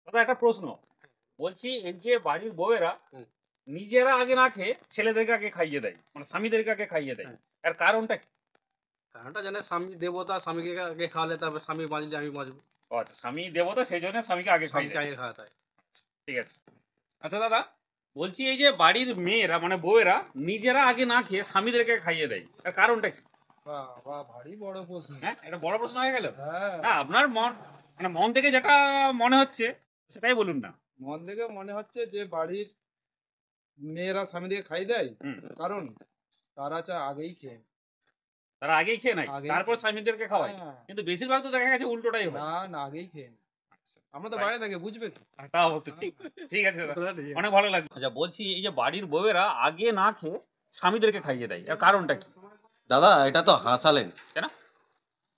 দাদা একটা প্রশ্ন বলছি, এই যে বাড়ির বউয়েরা হুম। নিজেরা আগে না খেয়ে ছেলেদেরকে আগে খাইয়ে দেয়, মানে স্বামীদেরকে আগে খাইয়ে দেয়, হ্যাঁ। এর কারণটা কি? কারণটা জানে স্বামী দেবতা, স্বামীকে আগে খাওয়ালে তারপর স্বামী বাঁচলে আমি বাঁচবো। ও আচ্ছা, স্বামী দেবতা সেই জন্য স্বামীকে আগে খাইয়ে স্বামীকে দেয়। আগে খাওয়াতে হয়। ঠিক আছে। আচ্ছা দাদা, বলছি এই যে বাড়ির মেয়েরা মানে বউয়েরা নিজেরা আগে না খেয়ে স্বামীদেরকে খাইয়ে দেয়, এর কারণটা কি? বাহ বাহ, ভারী বড় প্রশ্ন। হ্যাঁ, এটা বড় প্রশ্ন হয়ে গেল। হ্যাঁ, না আপনার মন মানে মন থেকে যেটা মনে হচ্ছে সেটাই বলুন না। মন থেকে মনে হচ্ছে যে বাড়ির মেয়েরা স্বামীদেরকে খাই দেয়, হুম। কারণ তারা চা আগেই খেয়ে নেয়। তারা আগেই খেয়ে নেয়, আগেই তারপর খেয়ে। স্বামীদেরকে খাওয়ায়। হ্যাঁ। কিন্তু বেশিরভাগ তো দেখা গেছে উল্টোটাই হয়। না না, আগেই খেয়ে নেয়। আমরা তো তাই। বাইরে থাকি, বুঝবে কি? তা অবশ্যই ঠিক। ঠিক আছে দাদা, কথাটা ঠিক আছে। অনেক ভালো লাগলো। আচ্ছা বলছি, এই যে বাড়ির বউয়েরা আগে না খেয়ে স্বামীদেরকে খাইয়ে দেয়, এর কারণটা কি? দাদা এটা তো হাসালেন। কেন?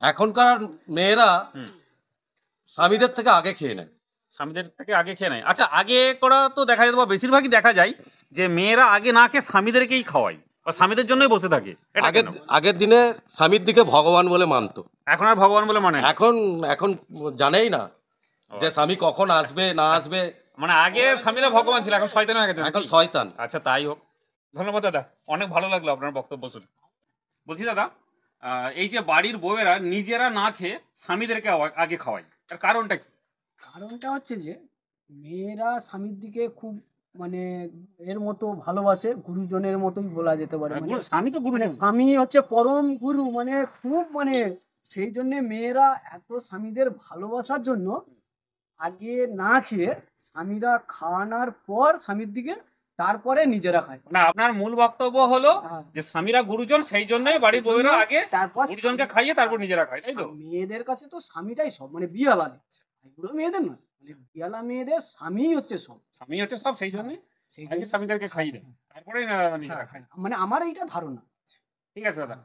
এখনকার মেয়েরা হুম। স্বামীদের থেকে আগে খেয়ে নেয়। স্বামীদের থেকে আগে খেয়ে নেয়। আচ্ছা, আগে করা তো দেখা যায় বা বেশিরভাগই দেখা যায় যে মেয়েরা আগে না খেয়ে স্বামীদেরকেই খাওয়ায় বা স্বামীদের জন্যই বসে থাকে। এটা আগের কেন? আগের দিনে স্বামীর দিকে ভগবান বলে মানতো। এখন আর ভগবান বলে মানে না। এখন এখন জানেই না যে আচ্ছা। স্বামী কখন আসবে না আসবে। মানে আগে স্বামীরা ভগবান ছিল, এখন শয়তান হয়ে গেছে এখন নাকি? শয়তান। আচ্ছা তাই হোক। ধন্যবাদ দাদা, অনেক ভালো লাগলো আপনার বক্তব্য শুনে। বলছি দাদা, এই যে বাড়ির বউয়েরা নিজেরা না খেয়ে স্বামীদেরকে আগে খাওয়ায়, এর কারণটা কি? কারণটা হচ্ছে যে মেয়েরা স্বামীর দিকে খুব মানে এর মতো ভালোবাসে, গুরুজনের মতোই বলা যেতে পারে। মানে স্বামী তো গুরু মানে নেই। স্বামী হচ্ছে পরম গুরু, মানে খুব মানে সেই জন্যে মেয়েরা এত স্বামীদের ভালোবাসার জন্য আগে না খেয়ে স্বামীরা খাওয়ানোর পর স্বামীর দিকে তারপরে নিজেরা খায়। না, আপনার মূল বক্তব্য হলো হ্যাঁ। যে স্বামীরা গুরুজন, সেই জন্যই বাড়ির বউয়েরা আগে তারপর গুরুজনকে খাইয়ে তারপর নিজেরা খায়, তাই তো? মেয়েদের কাছে তো স্বামীটাই সব, মানে বিয়ালা দিচ্ছে এগুলো মেয়েদের নয়, মানে বিয়ালা মেয়েদের স্বামীই হচ্ছে সব। স্বামী হচ্ছে সব, সেই জন্যই সেই আগে জন্য- স্বামীদেরকে খাইয়ে দেয়, তারপরে নিজেরা হ্যাঁ, খায়। মানে আমার এইটা ধারণা। ঠিক আছে দাদা।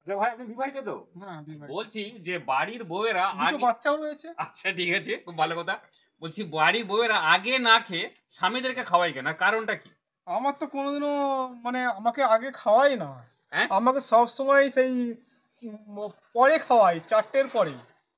আচ্ছা ভাই, আপনি বিবাহিত তো? হ্যাঁ, বিবাহিত। বলছি যে বাড়ির বউয়েরা দুটো আগে, বাচ্চাও রয়েছে। আচ্ছা ঠিক আছে, খুব ভালো কথা। বলছি বাড়ির বউয়েরা আগে না খেয়ে স্বামীদেরকে খাওয়াই কেন, আর কারণটা কি? আমার তো কোনোদিনও মানে আমাকে আগে খাওয়াই না, হ্যাঁ? আমাকে সব সময় সেই পরে খাওয়াই, 4টের পরে।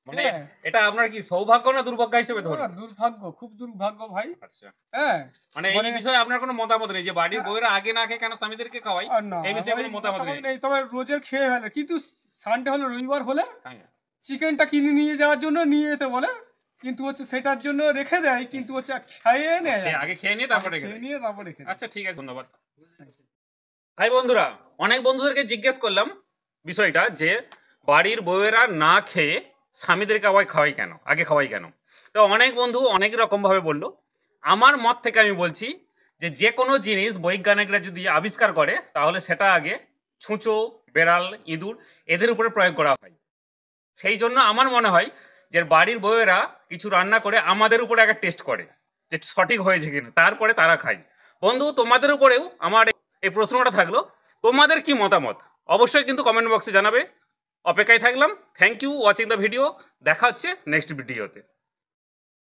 মানে হ্যাঁ। এটা আপনার কি সৌভাগ্য না দুর্ভাগ্য হিসেবে ধরুন? দুর্ভাগ্য, খুব দুর্ভাগ্য ভাই। আচ্ছা, হ্যাঁ, মানে এই বিষয়ে আপনার কোনো মতামত নেই যে বাড়ির বউয়েরা আগে না খেয়ে কেন স্বামীদেরকে খাওয়াই, আর না, এই বিষয়ে আমার কোনো মতামত নেই? নেই, তবে রোজের খেয়ে ফেলে, কিন্তু সানডে হলে, রবিবার হলে হ্যাঁ। চিকেনটা কিনে নিয়ে যাওয়ার জন্য নিয়ে যেতে বলে, কিন্তু হচ্ছে সেটার জন্য রেখে দেয়, কিন্তু হচ্ছে খেয়ে নেয়, আগে খেয়ে নিয়ে তারপরে রেখে খেয়ে দেয়। নিয়ে তারপর রেখে দেয়। আচ্ছা ঠিক আছে, ধন্যবাদ। ভাই বন্ধুরা, অনেক বন্ধুদেরকে জিজ্ঞেস করলাম বিষয়টা যে বাড়ির বউয়েরা না খেয়ে স্বামীদেরকে আগে খাওয়াই কেন। তো অনেক বন্ধু অনেক রকম ভাবে বললো। আমার মত থেকে আমি বলছি যে যে কোনো জিনিস বৈজ্ঞানিকরা যদি আবিষ্কার করে তাহলে সেটা আগে ছুঁচো, বেড়াল, ইঁদুর এদের উপরে প্রয়োগ করা হয়। সেই জন্য আমার মনে হয় যে বাড়ির বউয়েরা কিছু রান্না করে আমাদের উপরে আগে টেস্ট করে যে সঠিক হয়েছে কিনা, তারপরে তারা খায়। বন্ধু, তোমাদের উপরেও আমার এই প্রশ্নটা থাকলো, তোমাদের কি মতামত অবশ্যই কিন্তু কমেন্ট বক্সে জানাবে। অপেক্ষায় থাকলাম। Thank you watching the video. দেখা হচ্ছে নেক্সট ভিডিওতে।